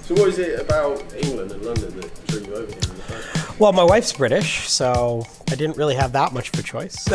So what is it about England and London that drew you over here in the first place? Well, my wife's British, so I didn't really have that much of a choice.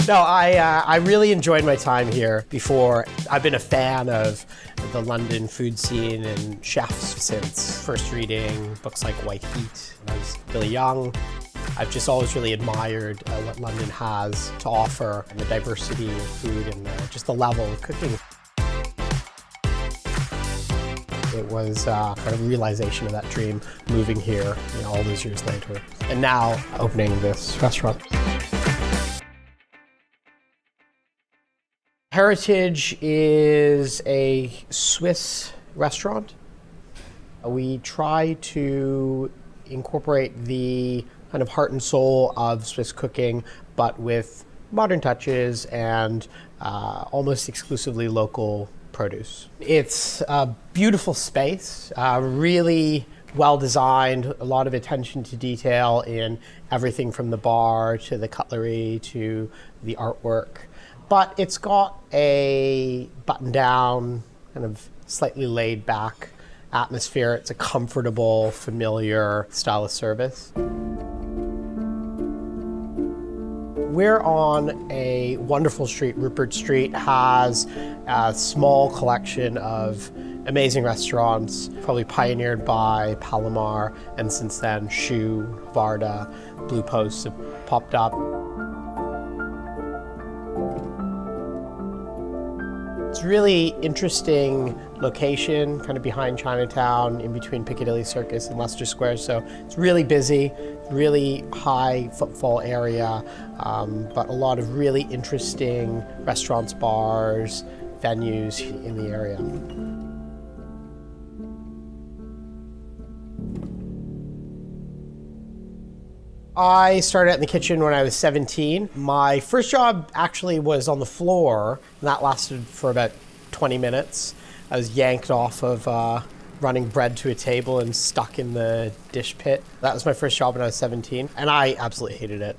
No, I really enjoyed my time here before. I've been a fan of the London food scene and chefs since first reading books like White Heat when I was really young. I've just always really admired what London has to offer and the diversity of food and just the level of cooking. It was kind of a realization of that dream moving here, all those years later, and now opening this restaurant. Heritage is a Swiss restaurant. We try to incorporate the kind of heart and soul of Swiss cooking, but with modern touches and almost exclusively local produce. It's a beautiful space, really well designed, a lot of attention to detail in everything from the bar to the cutlery to the artwork. But it's got a button-down, kind of slightly laid-back atmosphere. It's a comfortable, familiar style of service. We're on a wonderful street. Rupert Street has a small collection of amazing restaurants, probably pioneered by Palomar, and since then, Shoe, Hovarda, Blue Posts have popped up. It's a really interesting location, kind of behind Chinatown, in between Piccadilly Circus and Leicester Square. So it's really busy, really high footfall area, but a lot of really interesting restaurants, bars, venues in the area. I started out in the kitchen when I was 17. My first job actually was on the floor, and that lasted for about 20 minutes. I was yanked off of running bread to a table and stuck in the dish pit. That was my first job when I was 17, and I absolutely hated it.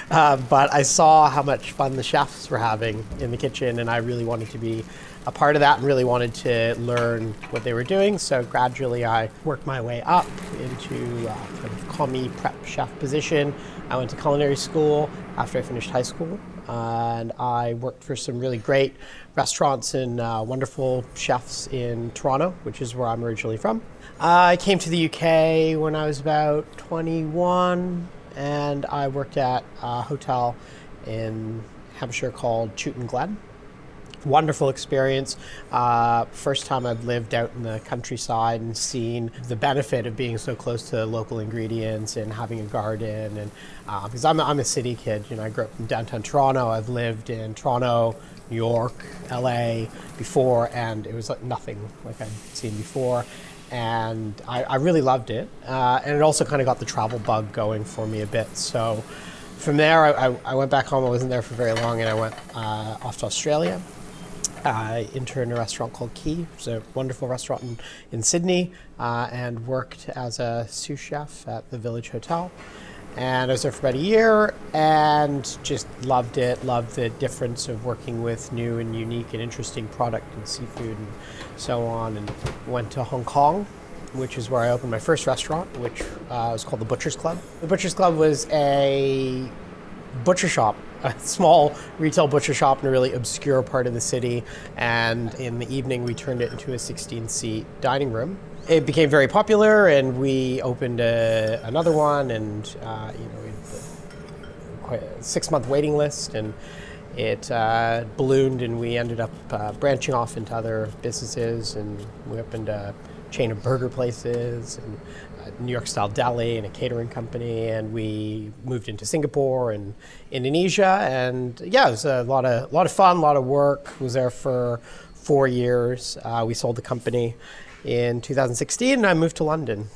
But I saw how much fun the chefs were having in the kitchen, and I really wanted to be a part of that and really wanted to learn what they were doing. So gradually I worked my way up into kind of commis prep chef position. I went to culinary school after I finished high school, and I worked for some really great restaurants and wonderful chefs in Toronto, which is where I'm originally from. I came to the UK when I was about 21, and I worked at a hotel in Hampshire called Chewton Glen. Wonderful experience. First time I've lived out in the countryside and seen the benefit of being so close to local ingredients and having a garden. And because I'm a city kid, I grew up in downtown Toronto. I've lived in Toronto, New York, LA before, and it was like nothing like I'd seen before. And I really loved it. And it also kind of got the travel bug going for me a bit. So from there, I went back home. I wasn't there for very long, and I went off to Australia. I interned in a restaurant called Key. It's a wonderful restaurant in Sydney, and worked as a sous chef at the Village Hotel. And I was there for about a year and just loved it, loved the difference of working with new and unique and interesting product and seafood and so on. And went to Hong Kong, which is where I opened my first restaurant, which was called the Butcher's Club. The Butcher's Club was a butcher shop, a small retail butcher shop in a really obscure part of the city, and in the evening we turned it into a 16-seat dining room. It became very popular, and we opened another one, and we had quite a 6-month waiting list, and it ballooned, and we ended up branching off into other businesses, and we opened a chain of burger places and a New York style deli and a catering company, and we moved into Singapore and Indonesia, and yeah, it was a lot of fun, a lot of work. Was there for 4 years. We sold the company in 2016, and I moved to London.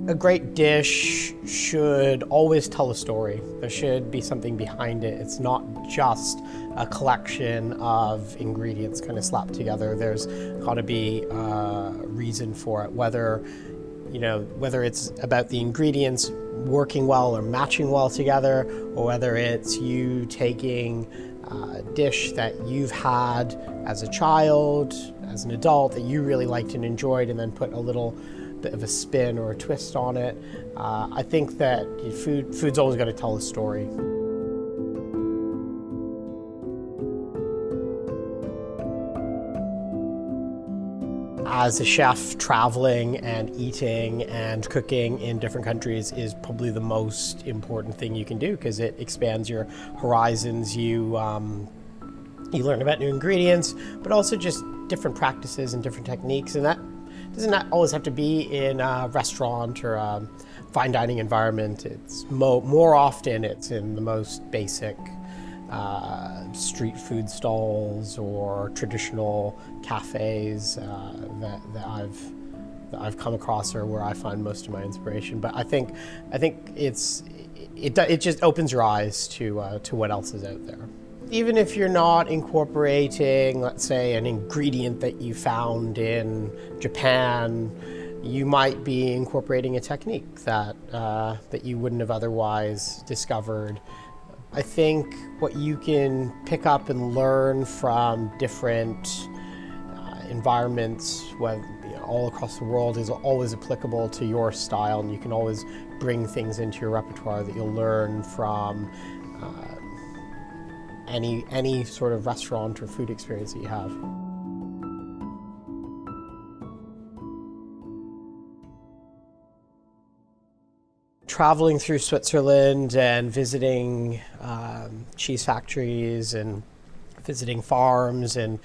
A great dish should always tell a story. There should be something behind it. It's not just a collection of ingredients kind of slapped together. There's got to be a reason for it, whether it's about the ingredients working well or matching well together, or whether it's you taking a dish that you've had as a child, as an adult, that you really liked and enjoyed, and then put a little bit of a spin or a twist on it. I think that food's always got to tell a story. As a chef, traveling and eating and cooking in different countries is probably the most important thing you can do, because it expands your horizons. You learn about new ingredients, but also just different practices and different techniques, and that doesn't always have to be in a restaurant or a fine dining environment. It's more often it's in the most basic street food stalls or traditional cafes that I've come across, or where I find most of my inspiration. But I think it just opens your eyes to what else is out there. Even if you're not incorporating, let's say, an ingredient that you found in Japan, you might be incorporating a technique that you wouldn't have otherwise discovered. I think what you can pick up and learn from different environments, all across the world, is always applicable to your style, and you can always bring things into your repertoire that you'll learn from any sort of restaurant or food experience that you have. Traveling through Switzerland and visiting cheese factories and visiting farms and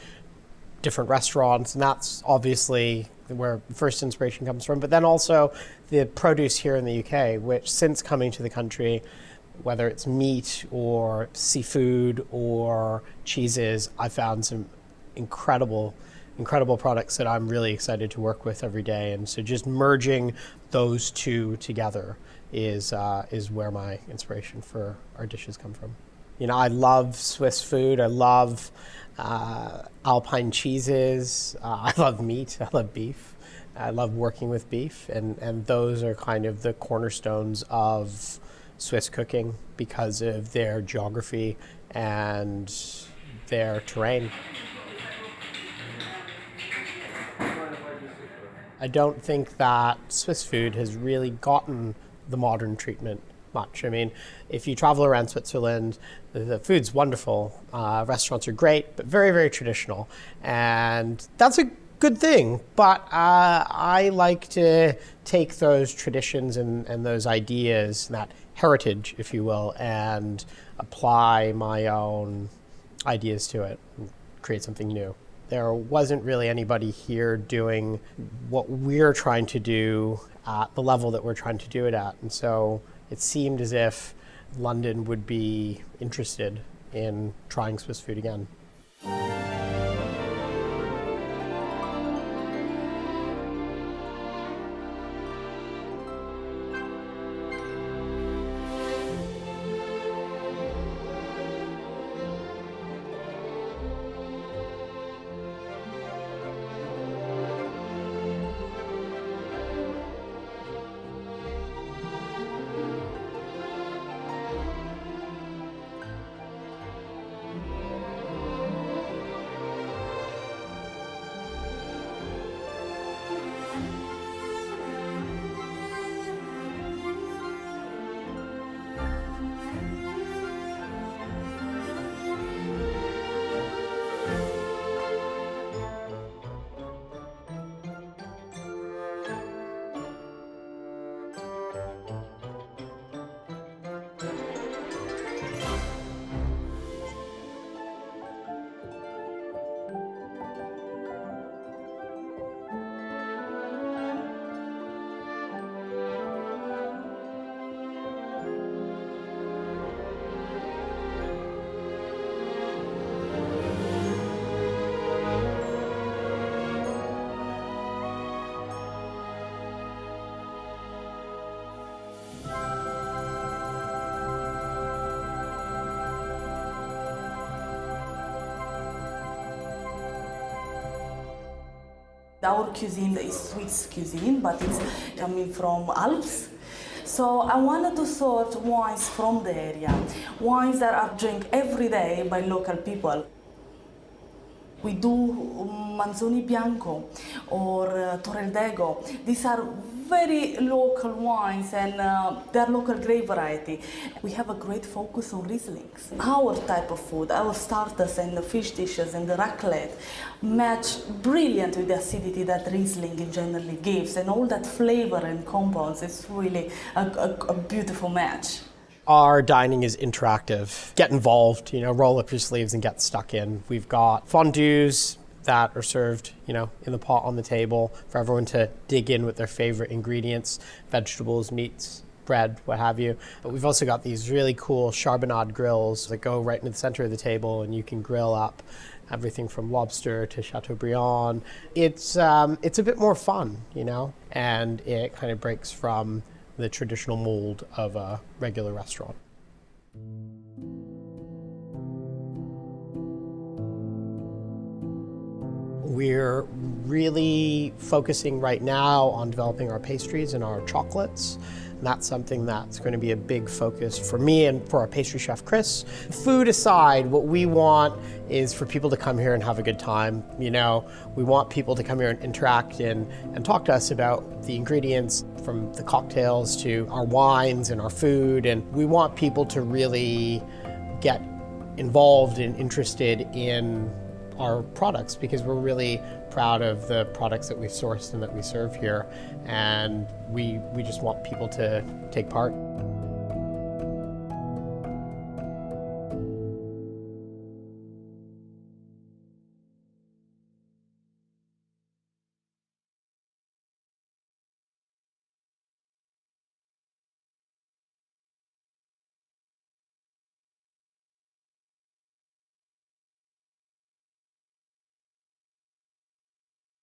different restaurants, and that's obviously where first inspiration comes from. But then also the produce here in the UK, which since coming to the country, whether it's meat or seafood or cheeses, I found some incredible products that I'm really excited to work with every day. And so just merging those two together is where my inspiration for our dishes come from. I love Swiss food. I love Alpine cheeses. I love meat. I love beef. I love working with beef, and those are kind of the cornerstones of Swiss cooking because of their geography and their terrain. I don't think that Swiss food has really gotten the modern treatment much. I mean, if you travel around Switzerland, the food's wonderful. Restaurants are great, but very, very traditional. And that's a good thing. But I like to take those traditions and those ideas, that heritage, if you will, and apply my own ideas to it and create something new. There wasn't really anybody here doing what we're trying to do at the level that we're trying to do it at. And so it seemed as if London would be interested in trying Swiss food again. Our cuisine is Swiss cuisine, but it's coming from Alps. So I wanted to sort wines from the area, wines that are drank every day by local people. We do Manzoni Bianco or Torreldego. These are very local wines and they're local grape variety. We have a great focus on Rieslings. Our type of food, our starters and the fish dishes and the raclette match brilliant with the acidity that Riesling generally gives, and all that flavor and compounds. It's really a beautiful match. Our dining is interactive. Get involved, roll up your sleeves and get stuck in. We've got fondues that are served, in the pot on the table for everyone to dig in with their favorite ingredients, vegetables, meats, bread, what have you. But we've also got these really cool charbonnade grills that go right into the center of the table, and you can grill up everything from lobster to Chateaubriand. It's a bit more fun, and it kind of breaks from the traditional mold of a regular restaurant. We're really focusing right now on developing our pastries and our chocolates. And that's something that's going to be a big focus for me and for our pastry chef, Chris. Food aside, what we want is for people to come here and have a good time. We want people to come here and interact and talk to us about the ingredients, from the cocktails to our wines and our food. And we want people to really get involved and interested in our products, because we're really proud of the products that we've sourced and that we serve here, and we just want people to take part.